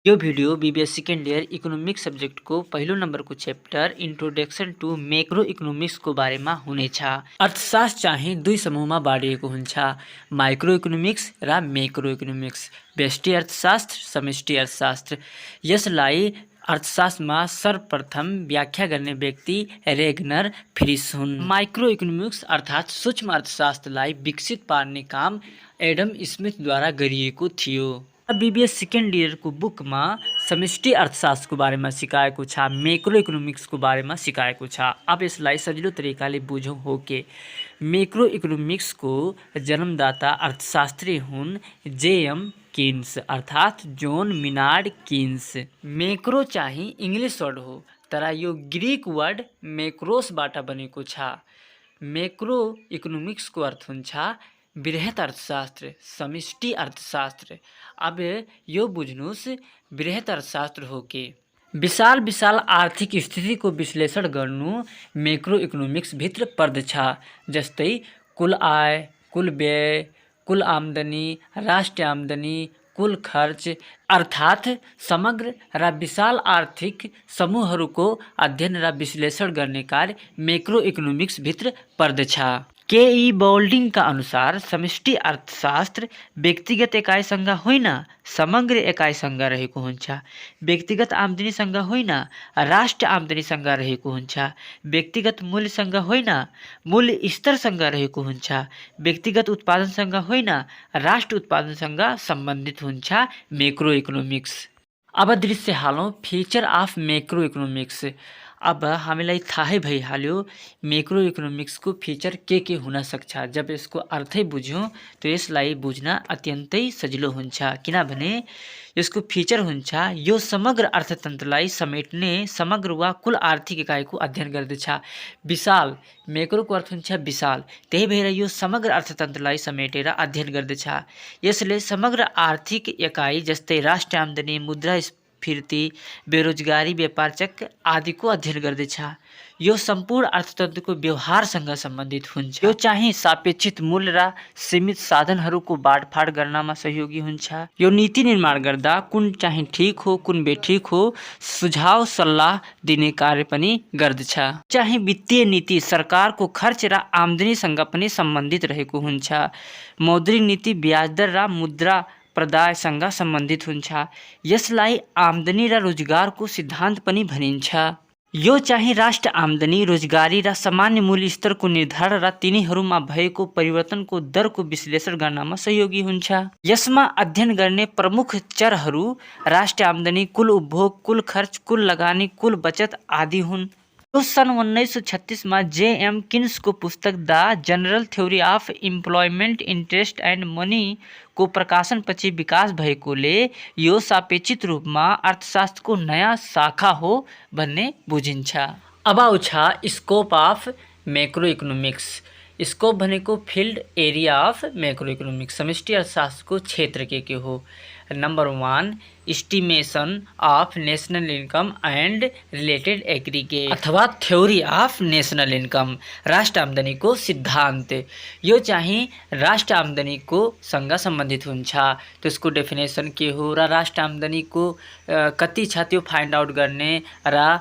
यो video BBA second year economics सब्जेक्टको पहिलो नम्बरको च्याप्टर इन्ट्रोडक्सन टु मेक्रो इकोनोमिक्सको बारेमा हुनेछ। अर्थशास्त्र चाहिँ दुई समूहमा बाँडिएको हुन्छ, माइक्रो इकोनोमिक्स र मेक्रो इकोनोमिक्स। व्यष्टि अर्थशास्त्र, समष्टि अर्थशास्त्र। यसलाई अर्थशास्त्रमा सर्वप्रथम व्याख्या गर्ने व्यक्ति रेगनर फ्रिस हुन्। माइक्रो इकोनोमिक्स अर्थात् सूक्ष्म अर्थशास्त्रलाई विकसित पार्ने काम एडम स्मिथद्वारा गरिएको थियो। बीबीए सेकेन्ड इयरको बुकमा समष्टि अर्थशास्त्रको बारेमा सिकाएको छ, मेक्रो इकोनोमिक्सको बारेमा सिकाएको छ। अब यसलाई सजिलो तरिकाले बुझौँ हो कि मेक्रो इकोनोमिक्सको जन्मदाता अर्थशास्त्री हुन् जेएम किन्स अर्थात् जोन मिनार्ड किन्स। मेक्रो चाहिँ इङ्ग्लिस वर्ड हो, तर यो ग्रीक वर्ड मेक्रोसबाट बनेको छ। मेक्रो इकोनोमिक्सको अर्थ हुन्छ बृहत अर्थशास्त्र, समष्टि अर्थशास्त्र। अब यो बुझ्नुस् बृहत अर्थशास्त्र हो कि विशाल विशाल आर्थिक स्थितिको विश्लेषण गर्नु मेक्रो इकोनोमिक्स भित्र पर्दछ। जस्तै कुल आय, कुल व्यय, कुल आम्दानी, राष्ट्रिय आम्दानी, कुल खर्च अर्थात् समग्र र विशाल आर्थिक समूहहरूको अध्ययन र विश्लेषण गर्ने कार्य मेक्रो इकोनोमिक्स भित्र पर्दछ। केई बोल्डिङका अनुसार समष्टि अर्थशास्त्र व्यक्तिगत एकाइसँग होइन, समग्र एकाइसँग रहेको हुन्छ। व्यक्तिगत आम्दानीसँग होइन, राष्ट्रिय आम्दानीसँग रहेको हुन्छ। व्यक्तिगत मूल्यसँग होइन, मूल्य स्तरसँग रहेको हुन्छ। व्यक्तिगत उत्पादनसँग होइन, राष्ट्र उत्पादनसँग सम्बन्धित हुन्छ मेक्रो इकोनोमिक्स। अब दृश्य हालौँ फिचर अफ मेक्रो इकोनोमिक्स। अब हामीलाई थाहै भइहाल्यो मेक्रो इकोनोमिक्सको फिचर के हुन सक्छ। जब यसको अर्थै बुझ्यौँ त यसलाई बुझ्न अत्यन्तै सजिलो हुन्छ, किनभने यसको फिचर हुन्छ यो समग्र अर्थतन्त्रलाई समेट्ने समग्र वा कुल आर्थिक इकाइको अध्ययन गर्दछ। विशाल, मेक्रोको अर्थ हुन्छ विशाल, त्यही भएर यो समग्र अर्थतन्त्रलाई समेटेर अध्ययन गर्दछ। यसले समग्र आर्थिक इकाइ जस्तै राष्ट्रिय आम्दानी, मुद्रास्फीति, बेरोजगारी, व्यापार चक्र आदिको अध्ययन गर्दछ। यो सम्पूर्ण अर्थतन्त्रको व्यवहारसँग सम्बन्धित हुन्छ। यो चाहिँ सापेक्षित मूल्य र सीमित साधनहरूको बाँडफाँड गर्नमा सहयोगी हुन्छ। यो नीति निर्माण गर्दा कुन चाहिँ ठिक हो, कुन बेठिक हो सुझाव सल्लाह दिने कार्य पनि गर्दछ। चाहिँ वित्तीय नीति सरकारको खर्च र आम्दानीसँग पनि सम्बन्धित रहेको हुन्छ। मौद्रिक नीति ब्याज दर र मुद्रा प्रदायसँग सम्बन्धित हुन्छ। यसलाई आम्दानी र रोजगारको सिद्धान्त पनि भनिन्छ। यो चाहिँ राष्ट्र आम्दानी, रोजगारी र सामान्य मूल्य स्तरको निर्धारण र तिनीहरूमा भएको परिवर्तनको दरको विश्लेषण गर्नमा सहयोगी हुन्छ। यसमा अध्ययन गर्ने प्रमुख चरहरू राष्ट्रिय आम्दानी, कुल उपभोग, कुल खर्च, कुल लगानी, कुल बचत आदि हुन्। यो सन् 1936 मा जेएम किन्सको पुस्तक the general theory of employment, interest and money को प्रकाशनपछि विकास भएकोले यो सापेक्षित रूपमा अर्थशास्त्रको नयाँ शाखा हो भन्ने बुझिन्छ। अब आउँछ scope of macro economics. Scope भनेको field area of macro economics. समष्टि अर्थशास्त्रको क्षेत्र के हो? Number 1 estimation of national income and related aggregate अथवा थ्योरी अफ नेशनल इन्कम, राष्ट्र आम्दानीको सिद्धान्त। यो चाहिँ राष्ट्र आम्दानीको सँग सम्बन्धित हुन्छ। त्यसको डेफिनेसन के हो र राष्ट्र आम्दानीको कति छ त्यो फाइन्ड आउट गर्ने र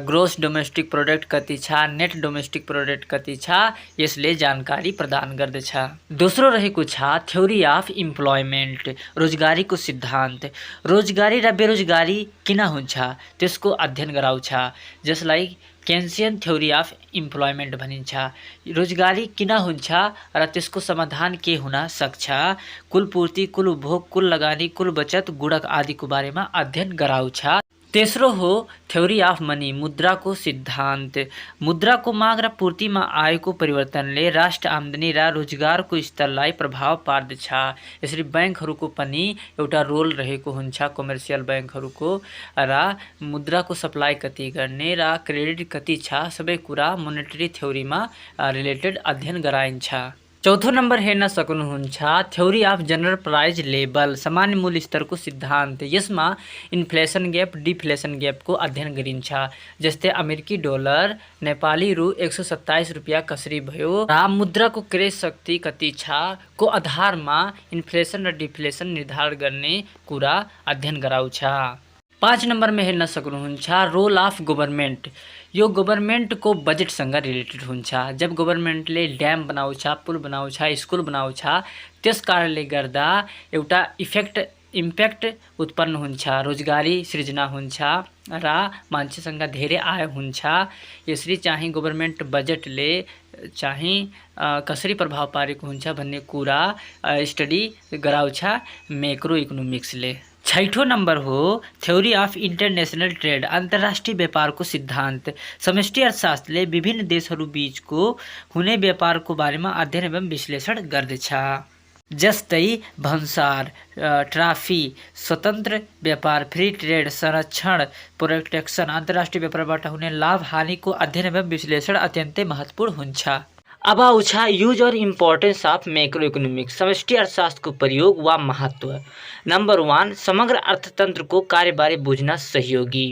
ग्रोस डोमेस्टिक प्रोडक्ट कति छ, नेट डोमेस्टिक प्रोडक्ट कति छ, यसले जानकारी प्रदान गर्दछ। दोस्रो रहेको छ थ्योरी अफ इम्प्लोइमेन्ट, रोजगारीको सिद्धान्त। रोजगारी र बेरोजगारी किन हुन्छ त्यसको अध्ययन गराउँछ, जसलाई केन्सियन थ्योरी अफ इम्प्लोइमेन्ट भनिन्छ। रोजगारी किन हुन्छ र त्यसको समाधान के हुन सक्छ, कुल पूर्ति, कुल उपभोग, कुल लगानी, कुल बचत, गुणक आदिको बारेमा अध्ययन गराउँछ। तेस्रो हो थ्योरी अफ मनी, मुद्राको सिद्धान्त। मुद्राको माग र पूर्तिमा आएको परिवर्तनले राष्ट्र आम्दानी र रोजगारको स्तरलाई प्रभाव पार्दछ। यसरी ब्याङ्कहरूको पनि एउटा रोल रहेको हुन्छ, कमर्सियल ब्याङ्कहरूको, र मुद्राको सप्लाई कति गर्ने र क्रेडिट कति छ सबै कुरा मोनेटरी थ्योरीमा रिलेटेड अध्ययन गराइन्छ। चौथो नंबर हेर्न सक्नुहुन्छ theory of general price level, सामान्य मूल्य स्तरको सिद्धान्त। यसमा इन्फ्लेसन ग्याप, डिफ्लेसन ग्यापको अध्ययन गरिन्छ। जस्तै अमेरिकी डलर नेपाली रु 127 रुपियाँ कसरी भयो र मुद्राको क्रय शक्ति कति छ को आधारमा इन्फ्लेसन र डिफ्लेसन निर्धारण गर्ने कुरा अध्ययन गराउँछ। 5 नम्बरमा हेर्न सक्नुहुन्छ रोल अफ गभर्मेन्ट। यो गभर्मेन्टको बजेटसँग रिलेटेड हुन्छ। जब गभर्मेन्टले ड्याम बनाउँछ, पुल बनाउँछ, स्कुल बनाउँछ, त्यस कारणले गर्दा एउटा इम्प्याक्ट उत्पन्न हुन्छ, रोजगारी सृजना हुन्छ र मान्छेसँग धेरै आय हुन्छ। यसरी चाहिँ गभर्मेन्ट बजेटले चाहिँ कसरी प्रभाव पारेको हुन्छ भन्ने कुरा स्टडी गराउँछ मैक्रो इकोनोमिक्सले। 6ठो नम्बर हो थ्योरी अफ इन्टरनेसनल ट्रेड, अन्तर्राष्ट्रिय व्यापारको सिद्धान्त। समष्टि अर्थशास्त्रले विभिन्न देशहरू बीचको हुने व्यापारको बारेमा अध्ययन एवं विश्लेषण गर्दछ। जस्तै भन्सार, ट्राफी, स्वतन्त्र व्यापार, फ्री ट्रेड, संरक्षण, प्रोटेक्सन, अन्तर्राष्ट्रिय व्यापारबाट हुने लाभ हानिको अध्ययन एवं विश्लेषण अत्यन्तै महत्त्वपूर्ण हुन्छ। अब आउँछ युज और इम्पोर्टेन्स अफ मैक्रो इकोनोमिक्स, समष्टि अर्थशास्त्रको प्रयोग वा महत्त्व। नम्बर 1, समग्र अर्थतन्त्रको कार्यबारे बुझ्न सहयोगी।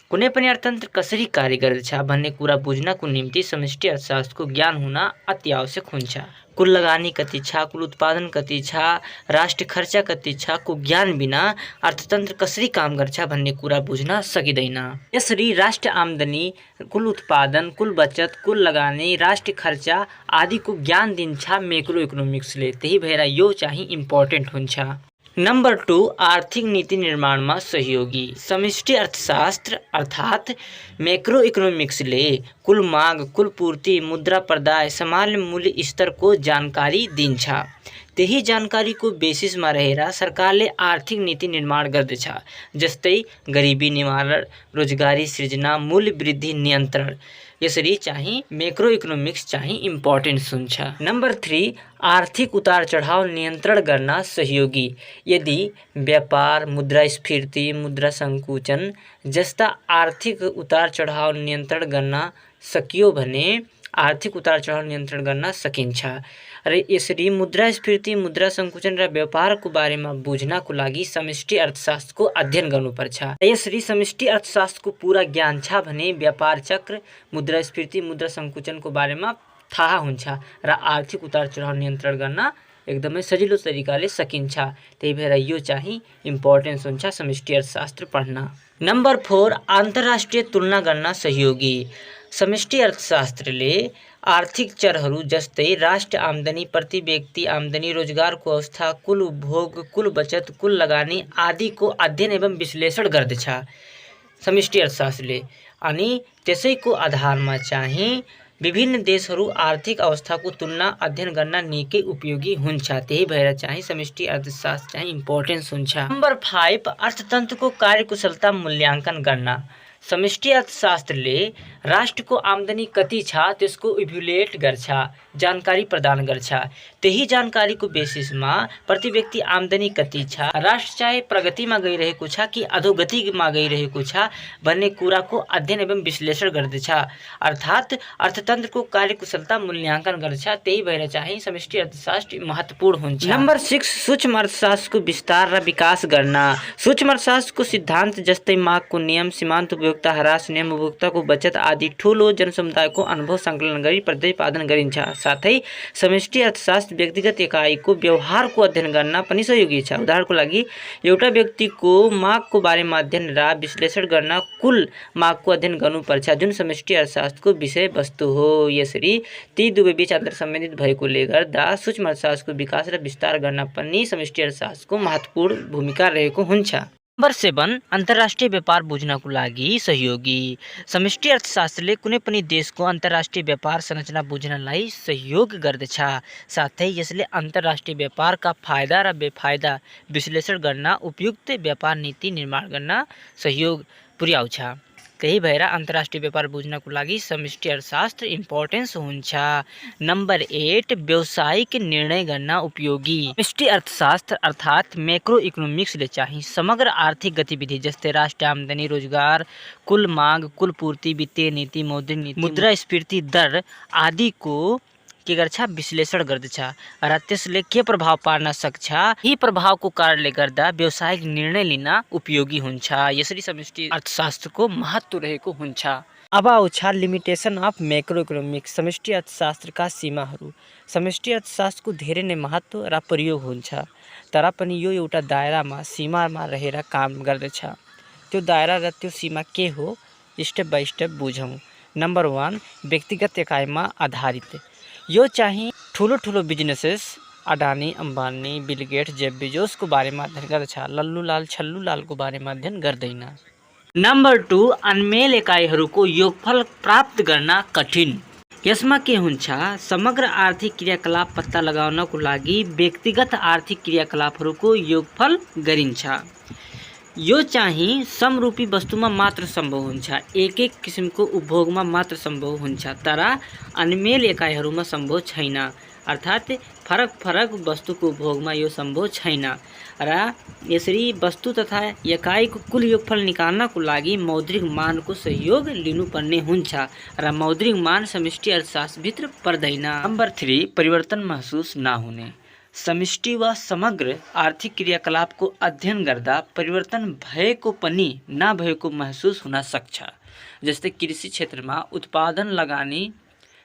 कुनै पनि अर्थतन्त्र कसरी कार्य गर्दछ भन्ने कुरा बुझ्नको निम्ति समष्टि अर्थशास्त्रको ज्ञान हुन अति आवश्यक हुन्छ। कुल लगानी कति छ, कुल उत्पादन कति छ, राष्ट्रिय खर्च कति छ को ज्ञान बिना अर्थतन्त्र कसरी काम गर्छ भन्ने कुरा बुझ्न सकिँदैन। यसरी राष्ट्रिय आम्दानी, कुल उत्पादन, कुल बचत, कुल लगानी, राष्ट्रिय खर्च आदिको ज्ञान दिन्छ मैक्रो इकोनोमिक्सले। त्यही भएर यो चाहिँ इम्पोर्टेन्ट हुन्छ। नम्बर 2, आर्थिक नीति निर्माणमा सहयोगी। समष्टि अर्थशास्त्र अर्थात् मैक्रो इकोनोमिक्सले कुल माग, कुल पूर्ति, मुद्रा प्रदाय, सामान्य मूल्य स्तरको जानकारी दिन्छ। त्यही जानकारीको बेसिसमा रहेर सरकारले आर्थिक नीति निर्माण गर्दछ। जस्तै गरिबी निवारण, रोजगारी सृजना, मूल्य वृद्धि नियन्त्रण। यसरी चाहिँ मैक्रो इकोनोमिक्स चाहिँ इम्पोर्टेन्स हुन्छ। नम्बर 3, आर्थिक उतार चढाव नियन्त्रण गर्न सहयोगी। यदि व्यापार, मुद्रास्फीति, मुद्रा सङ्कुचन जस्ता आर्थिक उतार चढाव नियन्त्रण गर्न सकियो भने आर्थिक उतार चढाव नियन्त्रण गर्न सकिन्छ। र यसरी मुद्रास्फीति, मुद्रा सङ्कुचन र व्यापारको बारेमा बुझ्नको लागि समष्टि अर्थशास्त्रको अध्ययन गर्नुपर्छ। यसरी समष्टि अर्थशास्त्रको पूरा ज्ञान छ भने व्यापार चक्र, मुद्रास्फीति, मुद्रा सङ्कुचनको बारेमा थाहा हुन्छ र आर्थिक उतार चढाव नियन्त्रण गर्न एकदमै सजिलो तरिकाले सकिन्छ। त्यही भएर यो चाहिँ इम्पोर्टेन्स हुन्छ समष्टि अर्थशास्त्र पढ्न। नम्बर 4, अन्तर्राष्ट्रिय तुलना गर्न सहयोगी। समष्टि अर्थशास्त्रले आर्थिक चरहरू जस्तै राष्ट्रिय आम्दानी, प्रति व्यक्ति आम्दानी, रोजगारको अवस्था, कुल उपभोग, कुल बचत, कुल लगानी आदिको अध्ययन एवं विश्लेषण गर्दछ समष्टि अर्थशास्त्रले। अनि त्यसैको आधारमा चाहिँ विभिन्न देशहरू आर्थिक अवस्थाको तुलना अध्ययन गर्न निकै उपयोगी हुन्छ। त्यही भएर चाहिँ समष्टि अर्थशास्त्र चाहिँ इम्पोर्टेन्स हुन्छ। नम्बर 5, अर्थतन्त्रको कार्यकुशलता मूल्याङ्कन गर्न। समष्टि अर्थशास्त्रले राष्ट्रको आम्दानी कति छ त्यसको इभ्यालुएट गर्छ, जानकारी प्रदान गर्छ। त्यही जानकारीको बेसिसमा प्रति व्यक्ति आम्दानी कति छ, राष्ट्र चाहिँ प्रगतिमा गइरहेको छ कि अधोगतिमा गइरहेको छ भन्ने कुराको अध्ययन एवं विश्लेषण गर्दछ। अर्थात् अर्थतन्त्रको कार्यकुशलता मूल्याङ्कन गर्छ। त्यही भएर चाहिँ समष्टि अर्थशास्त्र महत्त्वपूर्ण हुन्छ। नम्बर 6, सूक्ष्म अर्थशास्त्रको विस्तार र विकास गर्न। सूक्ष्म अर्थशास्त्रको सिद्धान्त जस्तै मागको नियम, सीमान्त उपभोक्ता ह्रास नियम, उपभोक्ताको बचत आदि ठूलो जनसमुदायको अनुभव सङ्कलन गरी प्रतिपादन गरिन्छ। साथै समष्टि अर्थशास्त्र व्यक्तिगत इकाइको व्यवहारको अध्ययन गर्न पनि सहयोगी छ। उदाहरणको लागि एउटा व्यक्तिको मागको बारेमा अध्ययन र विश्लेषण गर्न कुल मागको अध्ययन गर्नुपर्छ, जुन समष्टि अर्थशास्त्रको विषयवस्तु हो। यसरी ती दुवै बीच अन्तर्सम्बन्धित भएकोले गर्दा सूक्ष्म अर्थशास्त्रको विकास र विस्तार गर्न पनि समष्टि अर्थशास्त्रको महत्त्वपूर्ण भूमिका रहेको हुन्छ। नम्बर 7, अन्तर्राष्ट्रिय व्यापार बुझ्नको लागि सहयोगी। समष्टि अर्थशास्त्रले कुनै पनि देशको अन्तर्राष्ट्रिय व्यापार संरचना बुझ्नलाई सहयोग गर्दछ। साथै यसले अन्तर्राष्ट्रिय व्यापारका फाइदा र बेफाइदा विश्लेषण गर्न उपयुक्त व्यापार नीति निर्माण गर्न सहयोग पुर्याउँछ। त्यही भएर अन्तर्राष्ट्रिय व्यापार बुझ्नको लागि समष्टि अर्थशास्त्र इम्पोर्टेन्स हुन्छ। नम्बर 8, व्यावसायिक निर्णय गर्न उपयोगी। समष्टि अर्थशास्त्र अर्थात् मैक्रो इकोनोमिक्सले चाहिँ समग्र आर्थिक गतिविधि जस्तै राष्ट्रिय आम्दानी, रोजगार, कुल माग, कुल पूर्ति, वित्तीय नीति, मौद्रिक नीति, मुद्रास्फीति दर आदिको के गर्छ विश्लेषण गर्दछ र त्यसले के प्रभाव पार्न सक्छ, यी प्रभावको कारणले गर्दा व्यावसायिक निर्णय लिन उपयोगी हुन्छ। यसरी समष्टि अर्थशास्त्रको महत्त्व रहेको हुन्छ। अब आउँछ लिमिटेसन अफ मैक्रो इकोनोमिक्स, समष्टि अर्थशास्त्रका सीमाहरू। समष्टि अर्थशास्त्रको धेरै नै महत्त्व र प्रयोग हुन्छ, तर पनि यो एउटा दायरामा सीमामा रहेर काम गर्दछ। त्यो दायरा र त्यो सीमा के हो, स्टेप बाई स्टेप बुझौँ। नम्बर 1, व्यक्तिगत एकाइमा आधारित। यो चाहिँ ठुलो businesses Adani, Ambani, Bill Gates, Jeff बेजोसको बारेमा अध्ययन गर्दछ, लल्लुलाल छल्लुलालको बारेमा अध्ययन गर्दैन। नम्बर 2, अनमेल एकाइहरूको योगफल प्राप्त गर्न कठिन। यसमा के हुन्छ, समग्र आर्थिक क्रियाकलाप पत्ता लगाउनको लागि व्यक्तिगत आर्थिक क्रियाकलापहरूको योगफल गरिन्छ। यो चाहिँ समरूपी वस्तुमा मात्र सम्भव हुन्छ, एक किसिमको उपभोगमा मात्र सम्भव हुन्छ, तर अनमेल एकाइहरूमा सम्भव छैन। अर्थात् फरक वस्तुको उपभोगमा यो सम्भव छैन र यसरी वस्तु तथा एकाइको कुल योगफल निकाल्नको लागि मौद्रिक मानको सहयोग लिनुपर्ने हुन्छ र मौद्रिक मान समष्टि अर्थशास्त्रभित्र पर्दैन। नम्बर 3, परिवर्तन महसुस नहुने। समष्टि वा समग्र आर्थिक क्रियाकलापको अध्ययन गर्दा परिवर्तन भएको पनि नभएको महसुस हुन सक्छ। जस्तै कृषि क्षेत्रमा उत्पादन लगानी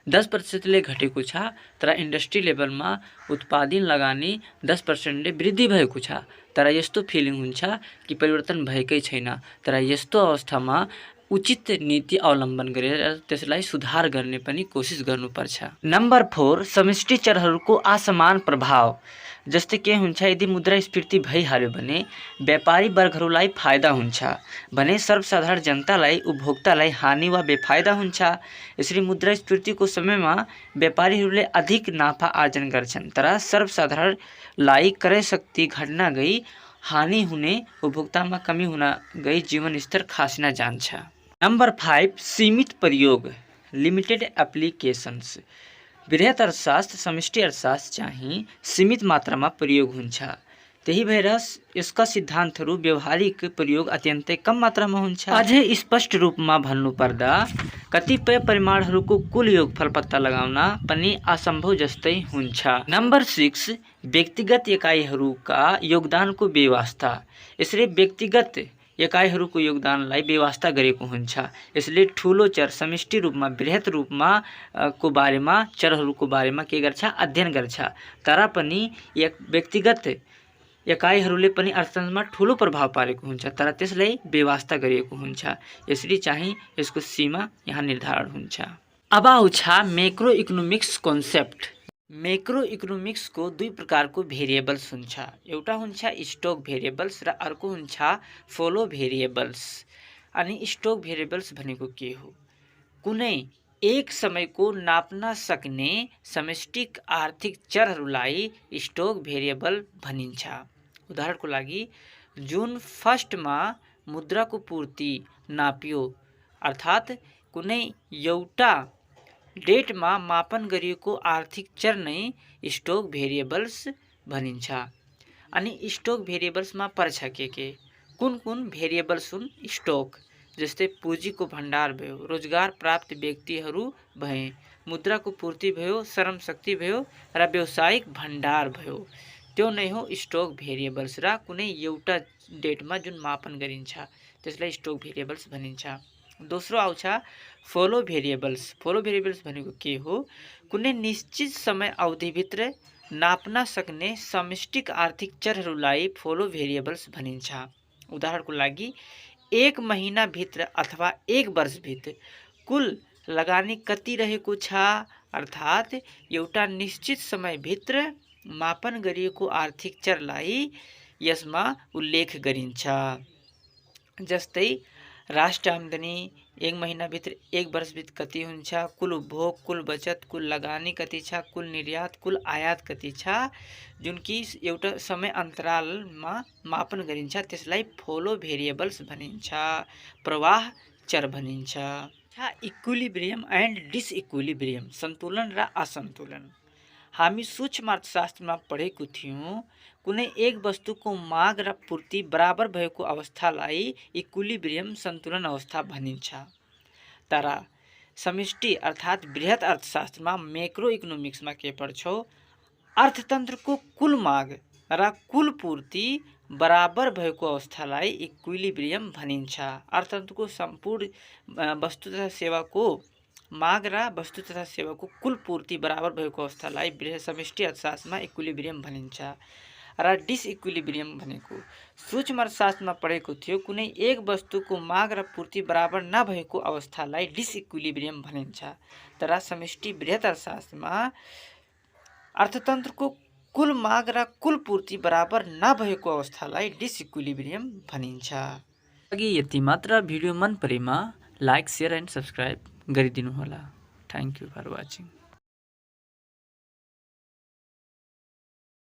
10%ले घटेको छ, तर इन्डस्ट्री लेभलमा उत्पादन लगानी 10%ले वृद्धि भएको छ, तर यस्तो फिलिङ हुन्छ कि परिवर्तन भएकै छैन। तर यस्तो अवस्थामा उचित नीति अवलम्बन गरेर त्यसलाई सुधार गर्ने पनि कोसिस गर्नुपर्छ। नम्बर 4, समष्टि चरहरूको असमान प्रभाव। जस्तै के हुन्छ, यदि मुद्रास्फीति भइहाल्यो भने व्यापारी वर्गहरूलाई फाइदा हुन्छ भने सर्वसाधारण जनतालाई, उपभोक्तालाई हानि वा बेफाइदा हुन्छ। यसरी मुद्रास्फीतिको समयमा व्यापारीहरूले अधिक नाफा आर्जन गर्छन्, तर सर्वसाधारणलाई क्रय शक्ति घट्न गई हानि हुने, उपभोक्तामा कमी हुन गई जीवन स्तर खस्न जान्छ। नम्बर 5, सीमित प्रयोग, लिमिटेड एप्लिकेशन्स। बृहत अर्थशास्त्र, समष्टि अर्थशास्त्र चाहिँ सीमित मात्रामा प्रयोग हुन्छ। त्यही भएर यसका सिद्धान्तहरू व्यावहारिक प्रयोग अत्यन्तै कम मात्रामा हुन्छ। अझै स्पष्ट रूपमा भन्नुपर्दा कतिपय परिमाणहरूको कुल योगफल पत्ता लगाउन पनि असम्भव जस्तै हुन्छ। नम्बर 6, व्यक्तिगत एकाइहरूका योगदानको व्यवस्था। यसरी व्यक्तिगत एकाइहरूको योगदानलाई व्यवस्था गरेको हुन्छ। यसले ठुलो चर, समष्टि रूपमा, बृहत रूपमा को बारेमा, चरहरूको बारेमा के गर्छ, अध्ययन गर्छ, तर पनि एक व्यक्तिगत एकाइहरूले पनि अर्थतन्त्रमा ठुलो प्रभाव पारेको हुन्छ, तर त्यसलाई व्यवस्था गरिएको हुन्छ। यसरी चाहिँ यसको सीमा यहाँ निर्धारण हुन्छ। अब आउँछ मैक्रो इकोनोमिक्स कन्सेप्ट। मैक्रो इकोनोमिक्सको 2 प्रकारको भेरिएबल्स हुन्छ। एउटा हुन्छ स्टोक भेरिएबल्स र अर्को हुन्छ फलो भेरिएबल्स। अनि स्टोक भेरिएबल्स भनेको के हो? कुनै एक समयको नाप्न सक्ने समष्टिक आर्थिक चरहरूलाई स्टोक भेरिएबल भनिन्छ। उदाहरणको लागि जुन 1मा मुद्राको पूर्ति नापियो, अर्थात् कुनै एउटा डेटमा मापन गरिएको आर्थिक चर नै स्टोक भेरिएबल्स भनिन्छ। अनि स्टोक भेरिएबल्समा पर्छ के कुन भेरिएबल्स हुन् स्टोक? जस्तै पुँजीको भण्डार भयो, रोजगार प्राप्त व्यक्तिहरू भए, मुद्राको पूर्ति भयो, श्रम शक्ति भयो र व्यावसायिक भण्डार भयो। त्यो नै हो स्टोक भेरिएबल्स र कुनै एउटा डेटमा जुन मापन गरिन्छ त्यसलाई स्टोक भेरिएबल्स भनिन्छ। दोस्रो आउँछ फलो भेरिएबल्स। फलो भेरिएबल्स भनेको के हो? कुनै निश्चित समय अवधिभित्र नाप्न सक्ने समष्टिक आर्थिक चरहरूलाई फलो भेरिएबल्स भनिन्छ। उदाहरणको लागि 1 महिनाभित्र अथवा 1 वर्षभित्र कुल लगानी कति रहेको छ, अर्थात् एउटा निश्चित समयभित्र मापन गरिएको आर्थिक चरलाई यसमा उल्लेख गरिन्छ। जस्तै राष्ट्र आम्दानी 1 महिनाभित्र 1 वर्षभित्र कति हुन्छ, कुल उपभोग, कुल बचत, कुल लगानी कति छ, कुल निर्यात, कुल आयात कति छ, जुन कि एउटा समय अन्तरालमा मापन गरिन्छ, त्यसलाई फलो भेरिएबल्स भनिन्छ, प्रवाह चर भनिन्छ। इक्विलिब्रियम एन्ड डिसइक्विलिब्रियम, सन्तुलन र असन्तुलन। हामी सूक्ष्म अर्थशास्त्रमा पढेको थियौँ, कुनै एक वस्तुको माग र पूर्ति बराबर भएको अवस्थालाई इक्विलिब्रियम, सन्तुलन अवस्था भनिन्छ। तर समष्टि अर्थात बृहत अर्थशास्त्रमा मैक्रो इकोनोमिक्समा के पढ्छौ अर्थतन्त्रको कुल माग र कुल पूर्ति बराबर भएको अवस्थालाई इक्विलिब्रियम भनिन्छ। अर्थतन्त्रको सम्पूर्ण वस्तु तथा सेवाको माग र वस्तु तथा सेवाको कुल पूर्ति बराबर भएको अवस्थालाई बृहत समष्टि अर्थशास्त्रमा इक्विलिब्रियम भनिन्छ। र डिसइक्विलिब्रियम भनेको सूक्ष्म अर्थशास्त्रमा पढेको थियो, कुनै एक वस्तुको माग र पूर्ति बराबर नभएको अवस्थालाई डिसइक्विलिब्रियम भनिन्छ। तर समष्टि बृहत अर्थशास्त्रमा अर्थतन्त्रको कुल माग र कुल पूर्ति बराबर नभएको अवस्थालाई डिसइक्विलिब्रियम भनिन्छ। अघि यति मात्र। भिडियो मन परेमा लाइक, शेयर एन्ड सब्सक्राइब गरिदिनु होला। Thank you for watching.